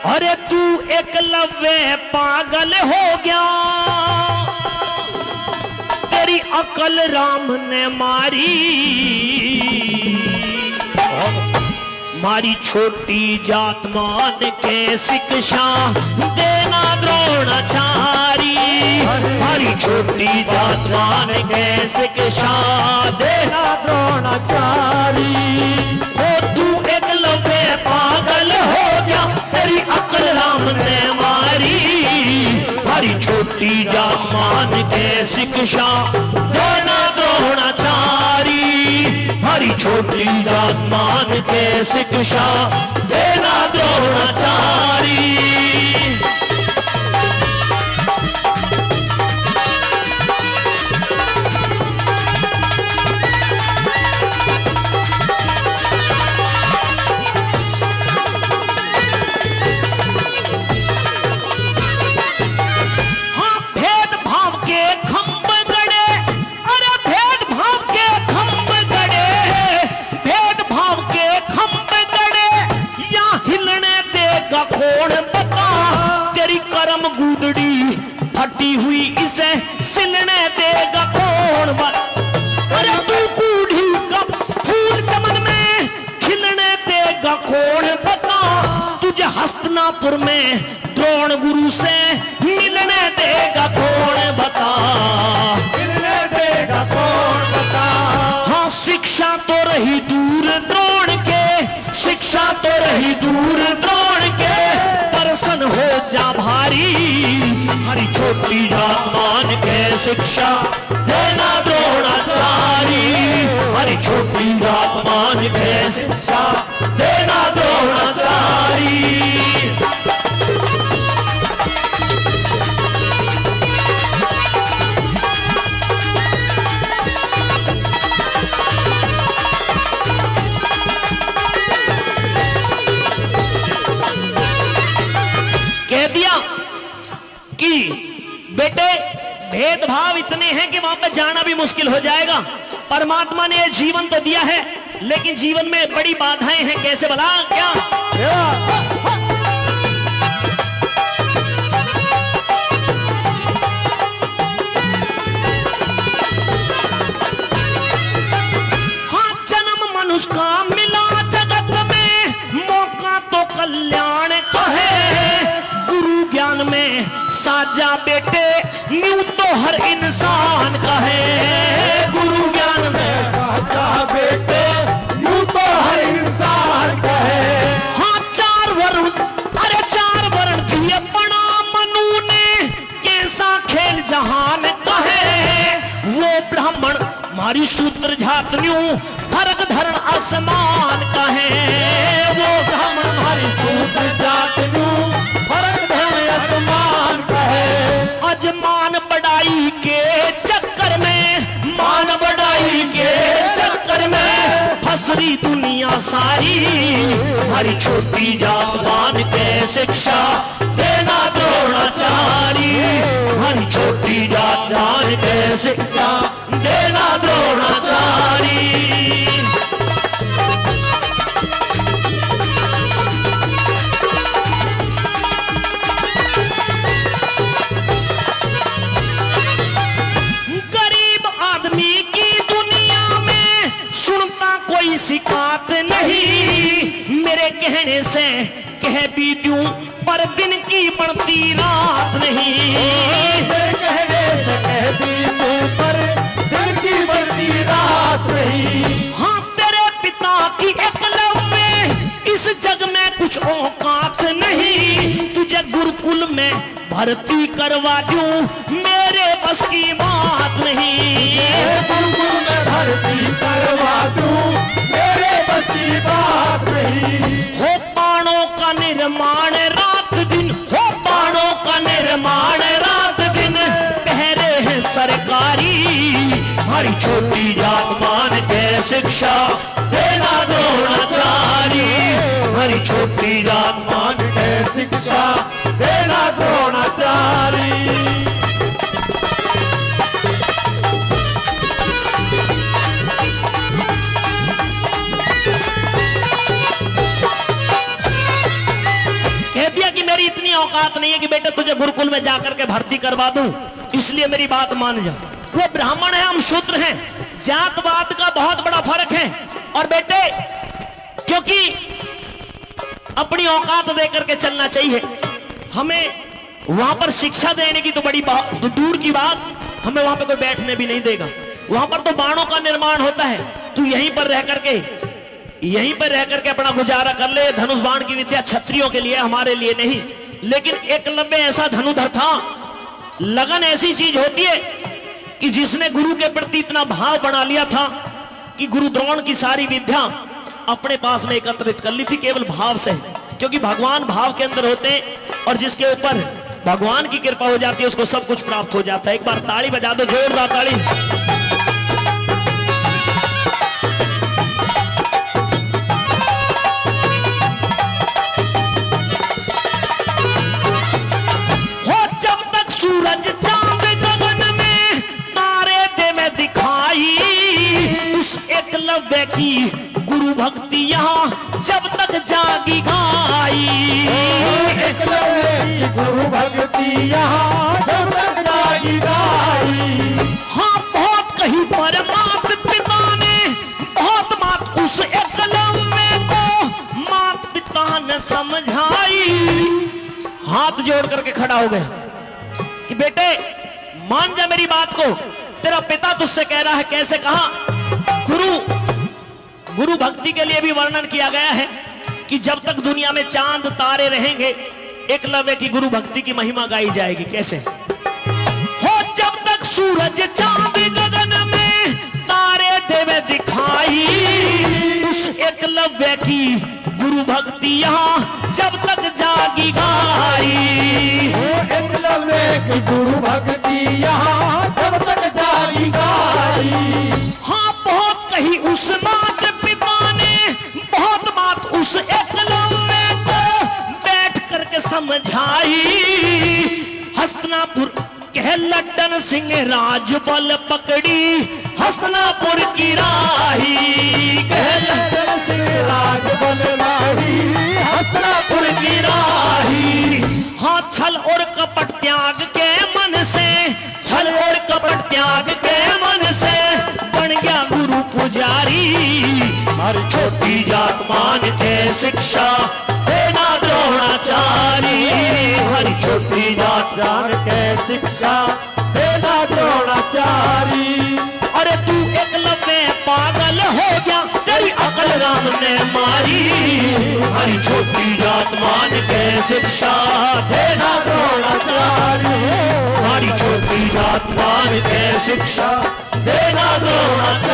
अरे तू एकलव्य पागल हो गया, तेरी अकल राम ने मारी। मारी छोटी जात मान के शिक्षा देना द्रोणाचारी। मारी छोटी जात मान के शिक्षा देना द्रोणाचारी। ओ तू एकलव्य पागल हो गया, तेरी अकल राम ने मारी। मारी छोटी जात मान के शिक्षा देना द्रोणाचारी। हमारी छोटी जात मान के शिक्षा देना द्रोणाचारी। गुदड़ी फटी हुई इसे सिलने देगा कौन? अरे तू कूढ़ी का फूल चमन में खिलने देगा कौन बता? तुझे हस्तिनापुर में द्रोण गुरु से मिलने देगा कौन बता? मिलने देगा कौन बता? हाँ शिक्षा तो रही दूर द्रोण के, शिक्षा तो रही दूर द्रोण के, दर्शन हो जा भारी। हमारी छोटी जात मान के शिक्षा देना द्रोणाचारी। हमारी छोटी जात मान के शिक्षा देना द्रोणाचारी। कह दिया कि बेटे भेदभाव इतने हैं कि वहां पर जाना भी मुश्किल हो जाएगा। परमात्मा ने जीवन तो दिया है, लेकिन जीवन में बड़ी बाधाएं हैं। कैसे भला क्या? हाँ जन्म मनुष्य का मिला जगत में, मौका तो कल्याण का है। गुरु ज्ञान में साजा बेटे न्यू तो हर इंसान का है। गुरु ज्ञान में साजा बेटे न्यू तो हर इंसान का है। हाँ चार वर्ण, अरे चार वर्ण दिए बना मनु ने, कैसा खेल जहान का है। वो ब्राह्मण मारी सूत्र जात न्यू, फर्क धरण आसमान का है। वो ब्राह्मण मारी सूत्र जात न्यू, आसमान का है। आज मान बढ़ाई के चक्कर में, मान बढ़ाई के चक्कर में फसरी दुनिया सारी। हमारी छोटी जात मान के शिक्षा देना द्रोणाचारी। हमारी छोटी जात मान के शिक्षा देना द्रोणाचारी। कोई शिकायत नहीं मेरे कहने से, कह भी दूं पर दिन की बढ़ती रात नहीं। मेरे कहने से कह भी दूं पर दिन की बढ़ती रात नहीं। हाँ तेरे पिता की एकलव्य इस जग में कुछ औकात नहीं। तुझे गुरुकुल में भर्ती करवा दूं मेरे बस की बात नहीं। गुरुकुल में भर्ती करवा दूं मेरे बस की बात नहीं। हो बाणों का निर्माण रात दिन, हो बाणों का निर्माण रात दिन, पहरे हैं सरकारी। हमारी छोटी जात मान के शिक्षा देना द्रोणाचारी। हमारी छोटी जात मान के शिक्षा देना द्रोणाचारी। कह दिया मेरी इतनी औकात नहीं है कि बेटे तुझे गुरुकुल में जाकर के भर्ती करवा दूं, इसलिए मेरी बात मान जा। वो ब्राह्मण है, हम शूद्र हैं, जातवाद का बहुत बड़ा फर्क है। और बेटे क्योंकि अपनी औकात दे करके चलना चाहिए, हमें वहां पर शिक्षा देने की तो बड़ी दूर की बात, हमें वहां पर कोई बैठने भी नहीं देगा। वहां पर तो बाणों का निर्माण होता है, तू यहीं पर रह करके अपना गुजारा कर ले। धनुष बाण की विद्या क्षत्रियों के लिए, हमारे लिए नहीं। लेकिन एकलव्य ऐसा धनुधर था, लगन ऐसी चीज होती है कि जिसने गुरु के प्रति इतना भाव बना लिया था कि गुरु द्रोण की सारी विद्या अपने पास में एकत्रित कर ली थी केवल भाव से, क्योंकि भगवान भाव के अंदर होते हैं और जिसके ऊपर भगवान की कृपा हो जाती है उसको सब कुछ प्राप्त हो जाता है। एक बार ताली बजा दो, जोरदार ताली। हो जब तक सूरज चांद गगन में तारे दे में दिखाई, उस एकलव्य की गुरु भक्ति यहाँ जब तक जागी गाई। एकलव्य की गुरु भक्ति यहाँ जब तक जागी गाई। हाँ बहुत कही पर मात पिता ने, बहुत मात उस एकलव्य को मात पिता ने समझाई। हाथ जोड़ करके खड़ा हो गए कि बेटे मान जा मेरी बात को, तेरा पिता तुझसे कह रहा है। कैसे कहा? गुरु भक्ति के लिए भी वर्णन किया गया है कि जब तक दुनिया में चांद तारे रहेंगे एकलव्य की गुरु भक्ति की महिमा गाई जाएगी। कैसे? हो जब तक सूरज चांद गगन में तारे देवे दिखाई, उस एकलव्य की गुरु भक्ति यहाँ जब तक जागी गाई। एकलव्य की गुरु भक्ति यहाँ जब तक जागी गाई। हाँ बहुत कही उस मात पिता ने, बहुत बात उस एकलव्य को बैठ करके समझाई। हस्तिनापुर कह लड्डन सिंह राज बल पकड़ी, हस्तिनापुर की राही। कह लड्डन सिंह राज बल राही, हस्तिनापुर की राही। हाँ छल और कपट त्याग के मन से, छल और कपट त्याग के मन से बन गया गुरु पुजारी। हर छोटी जात मान के शिक्षा देना द्रोणाचारी। हर छोटी जात जान के शिक्षा देना द्रोणाचारी। अरे तू एकलव्य पागल हो गया, तेरी अकल राम ने मारी। हरी छोटी जात मान के शिक्षा देना द्रोणाचारी। हरी छोटी जात मान के शिक्षा देना द्रोणाचारी।